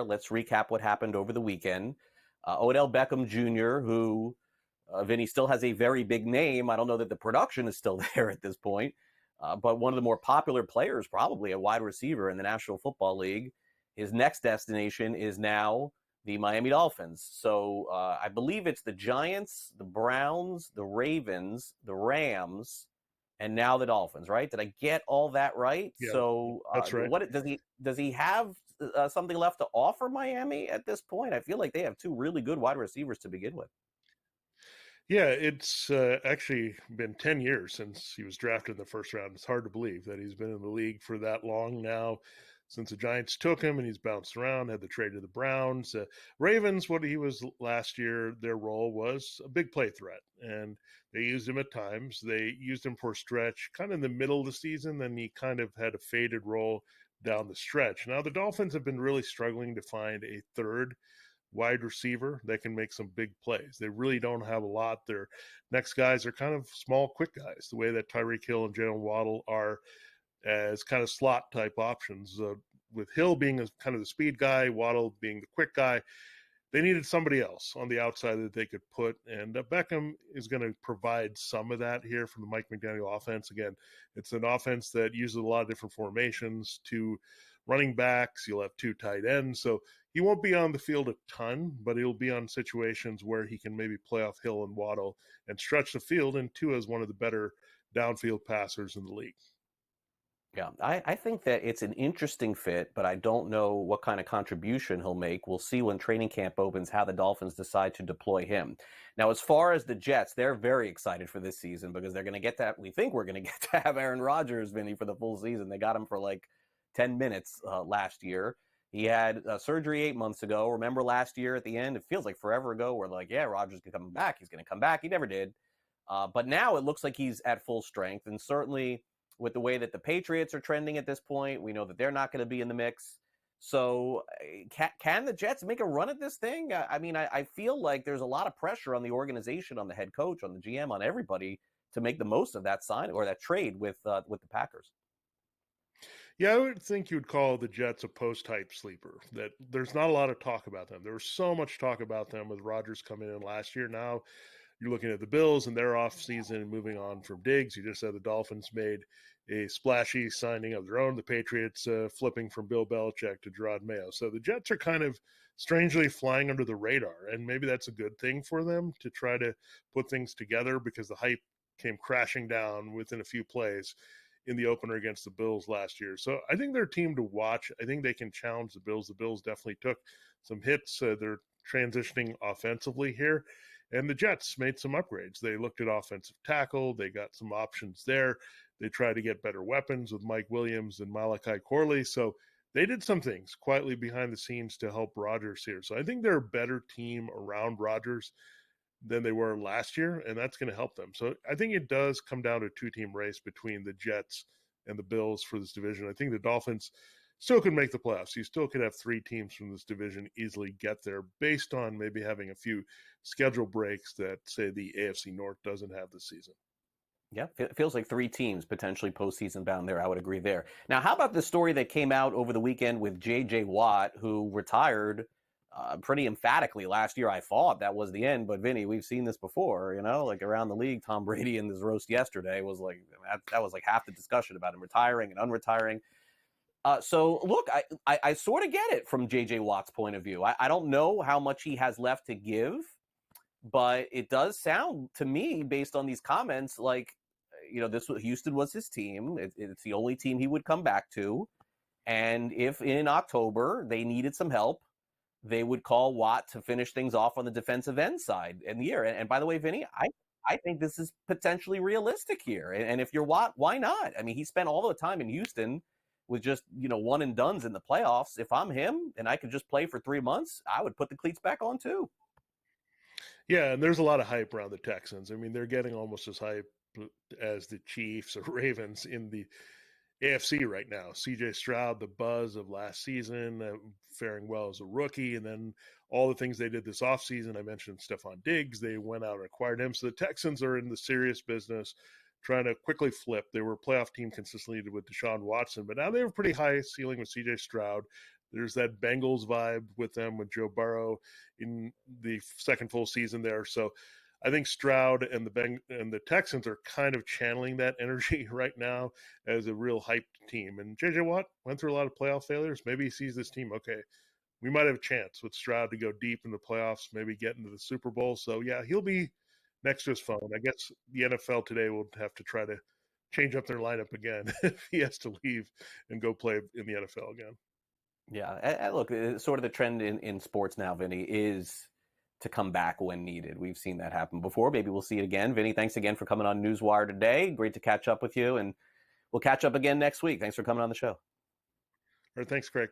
Let's recap what happened over the weekend. Odell Beckham Jr., who, Vinny, still has a very big name. I don't know that the production is still there at this point, but one of the more popular players, probably a wide receiver in the National Football League. His next destination is now the Miami Dolphins. So I believe it's the Giants, the Browns, the Ravens, the Rams, and now the Dolphins, right? Did I get all that right? Yeah, So that's right. What does he have something left to offer Miami at this point? I feel like they have two really good wide receivers to begin with. Yeah, it's actually been 10 years since he was drafted in the first round. It's hard to believe that he's been in the league for that long now, since the Giants took him, and he's bounced around, had the trade to the Browns. Ravens, what he was last year, their role was a big play threat, and they used him at times. They used him for a stretch kind of in the middle of the season, then he kind of had a faded role down the stretch. Now, the Dolphins have been really struggling to find a third wide receiver that can make some big plays. They really don't have a lot. Their next guys are kind of small, quick guys, the way that Tyreek Hill and Jalen Waddle are as kind of slot type options. With Hill being kind of the speed guy, Waddle being the quick guy, they needed somebody else on the outside that they could put, and Beckham is going to provide some of that here from the Mike McDaniel offense. Again, it's an offense that uses a lot of different formations, two running backs, you'll have two tight ends, so he won't be on the field a ton, but he'll be on situations where he can maybe play off Hill and Waddle and stretch the field, and Tua is one of the better downfield passers in the league. Yeah, I think that it's an interesting fit, but I don't know what kind of contribution he'll make. We'll see when training camp opens how the Dolphins decide to deploy him. Now, as far as the Jets, they're very excited for this season because they're going to get that. We think we're going to get to have Aaron Rodgers, Vinny, for the full season. They got him for like 10 minutes last year. He had surgery 8 months ago. Remember last year at the end? It feels like forever ago. We're like, yeah, Rodgers can come back. He's going to come back. He never did. But now it looks like he's at full strength, and certainly with the way that the Patriots are trending at this point, we know that they're not going to be in the mix. So can the Jets make a run at this thing? I mean, I feel like there's a lot of pressure on the organization, on the head coach, on the GM, on everybody to make the most of that sign or that trade with the Packers. Yeah, I would think you'd call the Jets a post-type sleeper, that there's not a lot of talk about them. There was so much talk about them with Rodgers coming in last year. Now you're looking at the Bills and their offseason and moving on from Diggs. You just said the Dolphins made a splashy signing of their own. The Patriots flipping from Bill Belichick to Gerard Mayo. So the Jets are kind of strangely flying under the radar, and maybe that's a good thing for them to try to put things together because the hype came crashing down within a few plays in the opener against the Bills last year. So I think they're a team to watch. I think they can challenge the Bills. The Bills definitely took some hits. They're transitioning offensively here. And the Jets made some upgrades. They looked at offensive tackle. They got some options there. They tried to get better weapons with Mike Williams and Malachi Corley. So they did some things quietly behind the scenes to help Rodgers here. So I think they're a better team around Rodgers than they were last year, and that's going to help them. So I think it does come down to a two-team race between the Jets and the Bills for this division. I think the Dolphins still could make the playoffs. You still could have three teams from this division easily get there based on maybe having a few schedule breaks that, say, the AFC North doesn't have this season. Yeah, it feels like three teams potentially postseason bound there. I would agree there. Now, how about the story that came out over the weekend with J.J. Watt, who retired pretty emphatically last year? I thought that was the end, but Vinny, we've seen this before, like around the league. Tom Brady in this roast yesterday was like, that was like half the discussion about him retiring and unretiring. So look, I sort of get it from J.J. Watt's point of view. I don't know how much he has left to give, but it does sound to me, based on these comments, like, Houston was his team. It's the only team he would come back to. And if in October they needed some help, they would call Watt to finish things off on the defensive end side in the year. And by the way, Vinny, I think this is potentially realistic here. And if you're Watt, why not? I mean, he spent all the time in Houston with just, one and dones in the playoffs. If I'm him and I could just play for 3 months, I would put the cleats back on too. Yeah, and there's a lot of hype around the Texans. I mean, they're getting almost as hype as the Chiefs or Ravens in the AFC right now. CJ Stroud, the buzz of last season, faring well as a rookie, and then all the things they did this offseason. I mentioned Stephon Diggs. They went out and acquired him. So the Texans are in the serious business trying to quickly flip. They were a playoff team consistently with Deshaun Watson, but now they have a pretty high ceiling with CJ Stroud. There's that Bengals vibe with them with Joe Burrow in the second full season there. So I think Stroud and the Texans are kind of channeling that energy right now as a real hyped team. And JJ Watt went through a lot of playoff failures. Maybe he sees this team, okay, we might have a chance with Stroud to go deep in the playoffs, maybe get into the Super Bowl. So yeah, he'll be next to his phone. I guess the NFL today will have to try to change up their lineup again if he has to leave and go play in the NFL again. Yeah, and look, sort of the trend in sports now, Vinny, is to come back when needed. We've seen that happen before. Maybe we'll see it again. Vinny, thanks again for coming on Newswire today. Great to catch up with you, and we'll catch up again next week. Thanks for coming on the show. All right, thanks, Craig.